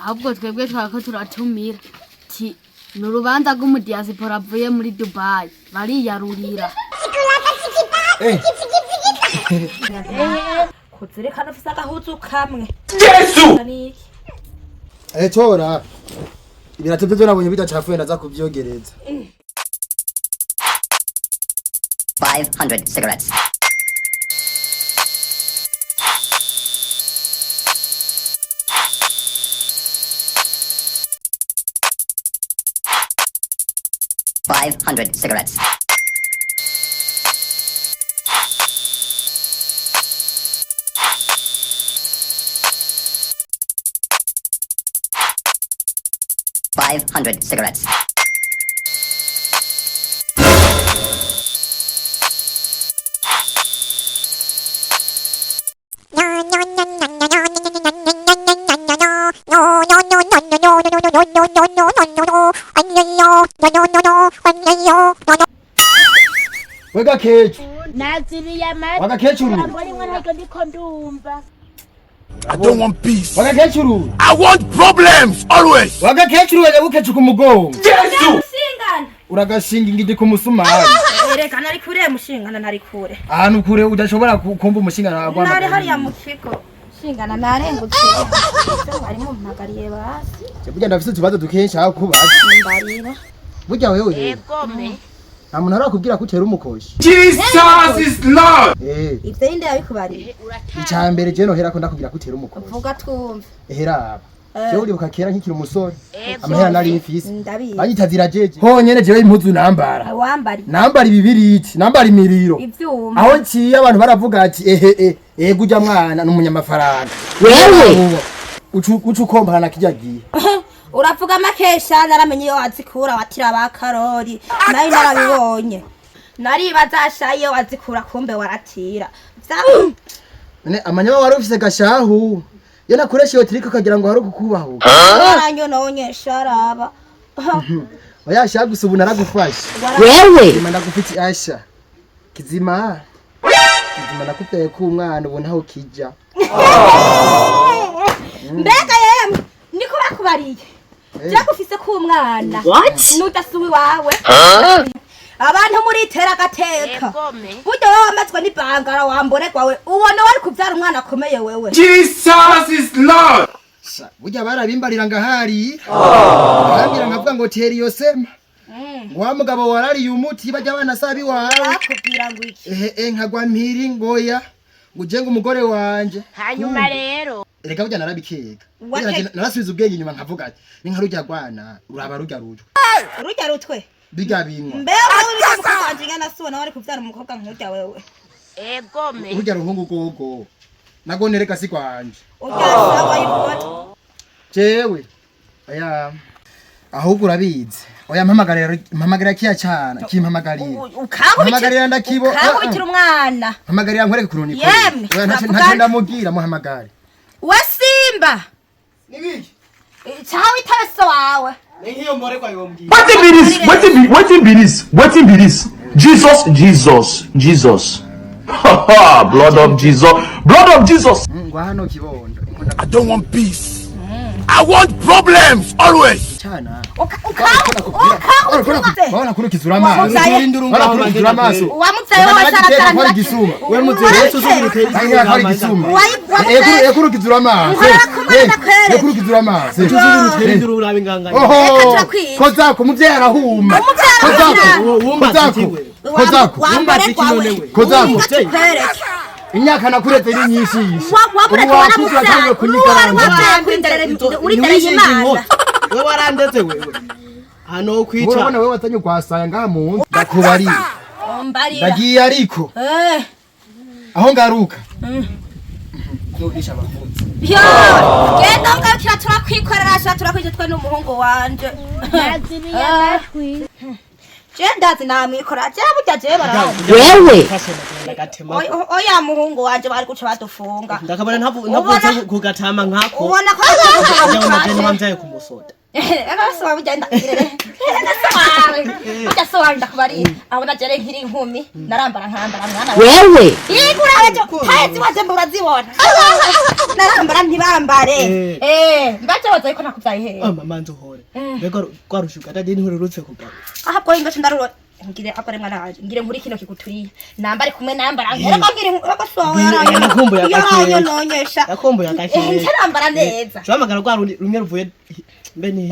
ahubwo twebwe twako turatumira ti nurubanza rw'umudiaspora avuye muri Dubai bariyarurira kuzerekana ufise agahuzu kamwe Yesu tora ibirato byo nabonye bidacafuye ndaza kubyogereza 500 cigarettes. $500 cigarettes. $500 cigarettes. Wega kechu naziriya mati wagakechuru mbona mwana ndiko ndumva I don't want peace. wagakechuru I want problems always. wagakechuru wega bukechu kumugongo Yesu mushingana uragashinga ingidi kumusumari ereka nari kure mushingana nari kure ahantu kure udashobora kumva umushinga nagwa nari hariya mu kigo mushingana narengutse harimo mpagariye basi burya ndafise utubazo dukesha aho kubaza mbarira burya wewe egome nta muntu arakubwira ko utera umukoshi Jesus is Lord. ivyo inde yabikubariye icambere je nohera ko ndakubwira ko utera umukoshi vuga twumve ehera jewe uribuka kera nkikiri umusore amahera nari ifise ndabizi banyitazira jeje honyene jewe impuzu nambara wambari nambara ibibiriti nambara imiriro ivyuma aho nciye abantu baravuga ati ehe gujya mwana n'umunyamafaranga Wewe ucu ukompana kijagiye uravuga makesha naramenye iyo wazikura watira ba karori nayo narabibonye naribaza ashaye iyo wazikura kumbe waratira none amanyama wari ufise gashahu yo nakoresha iyo triko kagira ngo hari kukubaho nanyo nonye sharaba oyasha gusa ubu naragufashe wewe kizima ndagufiti asha kizima nakupeye ku umwana ubu ntaho kija mbega yemwe niko bakubariye byagufise ku umwana nudasubi wawe abantu muri tera gateka buryo wowe wamazwe n'ibangara wamboregwawe ubona wari kubyara umwana akomeye wewe Jesus is Lord. burya barabimbarira ngahari bambira nkavuga ngo teri yo sema wa mugabo warariye umuti bajya abana sabi wawe bakubwira ngo iki nkagwa mpiri ngoya nguje ngo umugore wanje hanyuma rero reka burya narabikeka narasubiza ubwenge inyuma nkavuga ati ni nka rujya rwana uraba rujya rutwe biga binwa mbega uri mukobwa wanje ngana subona wari kubyara umukobwa nk'urya wewe egome urujya ruhungu gogo nagone reka si kwanje uryasa wayibona jewe oya ahubwo urabizi oya mpamagarira kiya cyana kimpamagarira mpamagarira ndakibo ukabukira umwana mpamagarira nkwereke kuruni ko Yemwe, oya ntacyo ndamubwira muhamagare we Simba nibiki cyawe itaso wawe ngiyo mborekwa yombwira What be this? Jesus. Blood of Jesus. ngwa hano kibondo I don't want peace. I want problems always. cyana ukabukira bana kurukizura amaso Wamuzaye. bana kurukizura amaso wamutsaye wose aratanga gisuma we mutsaye Aya kari gisuma kurukizura amaso kurukizura amaso Tuzuru urabe nganganye. oho kozako muvyeyi arahuma kozako kozako imyaka nakuretse iri nyinshi Wewe warandetse wewe. Hano kwica. urabona wewe watanye kwasaya ngaha mu ndakubari ndagiye ariko aho ngaruka nzogisha abafunzi genda ngakira turakwikorera turakwije twe n'umuhungu wanje naziriya mati ndazi namwikora burya je bara wewe oya muhungu wanje bari guca badufunga ndakabona ntavuze kugatama nkako ubona ko ajya mu majeni wamvyaye kumusoda agasoba bugenda agasoba agasoba ndakubari abona jere nkiri inkumi narambara nkambara mwana wewe ikuraje hazi waje murazibona narambara ntibambare mbaje waza iko nakuvyaye he mama nzohore mbega rwarushuka tadi ntururutse kugaba ahubwo ingacho ndaruro ngire akore mwana waje ngire muri kino kiguturiye nambare kumwe nambara ngire ngire agasoba yarayo nonyesha yakomboye akashye ntarambara neza shamagara rwa rumwe ruvuye mbeni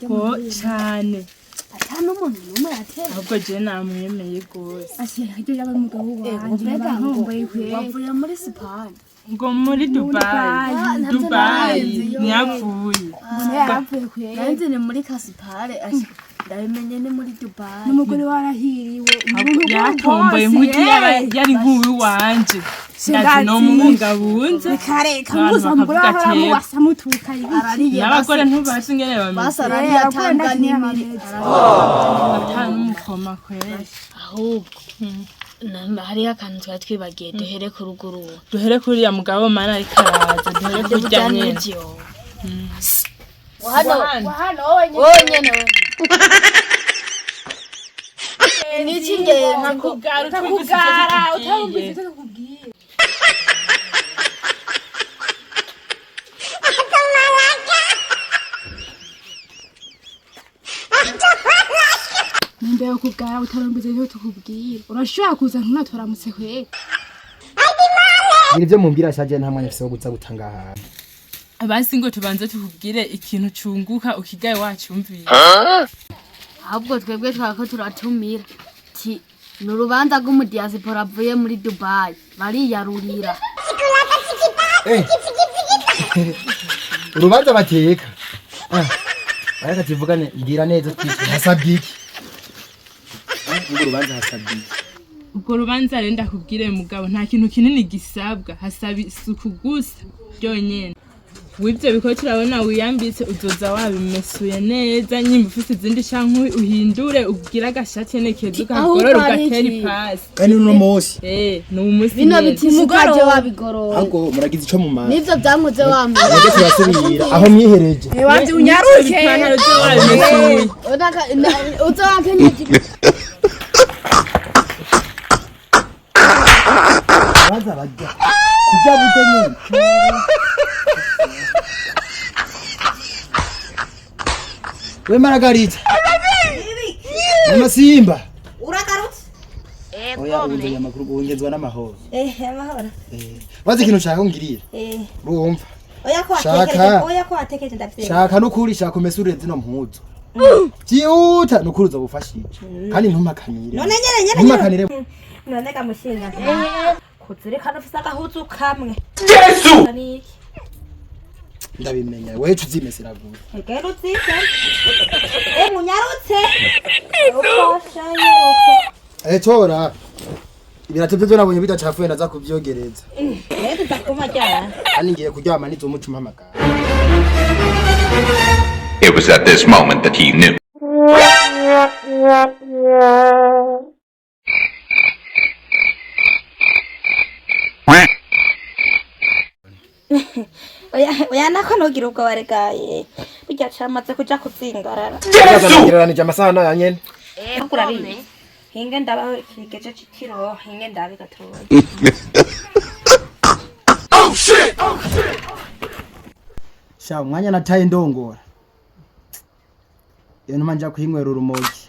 ko cyane atanu umuntu numwe yatera ahubwo je namwemeye gose ashyira hirya y'abamugabo wanjye ntomboye kwe bavuye muri Spain ngo muri Dubai ntiyapfuye yapfuye kwe yanze ni muri Kasipare ndabimenye ni muri Dubai n'umugore warahiriwe yatomboye nk'uti yari nk'uwi wanje ndazi no mungabunze kareka nguza umugore waho wasamutuka arariye n'abagore ntubasi ngene bameze basarariye atanga n'imiri atanu mukoma kwere ahubwo namba hari akantu twari twibagiye duhere ku ruguru duhere kuri ya mugabo mana ariko araza duhere kurya nyene wahano wonyene niki nge nakugara utabumvise kubwiye Mbere kugara utarumbize cyo tukubwira urashobora kuza ntunatoramutse kwe ibyo mumbwira shaje nta mwanya afise wo guza gutanga ahantu basi ngo tubanze tukubwire ikintu cunguka ukigaye wacumviye ahubwo twebwe twako turatumira ti n'urubanza rw'umudiaspora avuye muri Dubai bariyarurira urubanza bateka ariko tivugane ngira neza twite hasabye iki ngo urubanza hasabye iki ubwo rubanza rero ndakubwire mugabo nta kintu kinini gisabwa hasabi isuku gusa byonyene wibyo biko turabona wiyambitse uzoza wabimesuye neza nyimba ufite izindi canke uhindure ugira agashati nekeza ukagorora ugatera ipasi kandi nuno munsi ni umusi bino bitimukaje wabigorora ahubwo muragize ico mu mana nivyo byamuze wamwe nige turasubira aho mwihereje wanje unyaruke ipantaro zo wabimesuye odaka uzowakenye baza bajya kujya bute nyine we Margarita mama Simba uragarutse oya ubuze amakuru ubungezwa n'amahoro amahoro wazi ikintu ushaka ngirira urumva oya ko watekereje ndafite shaka nukuri shaka umesure zino mpuzo byihuta nukuri uzobufashije kandi ntumakanire none nyene ntumakanire none kamushinga kuzirikana ufise agahuzu kamwe Yesu! ndabimenya wewe uzimesera gute egero uzike munyarutse tora ibirato byo nabonye bidacafuye naza kubyogereza rero ndakumajyana ani ngiye kuryama nizo umucuma amagara. It was at this moment that he knew. oya nako nogira ubwo baregaye bijya cyamaze kuja kuzingarara Ngereranije amasana ya nyene kurari hinge ndabaho kigeje cikiro hinge ndabe gatoya Oh shit! sha umwanya nataye ndongora iyo ntuma nja kwinywera urumogi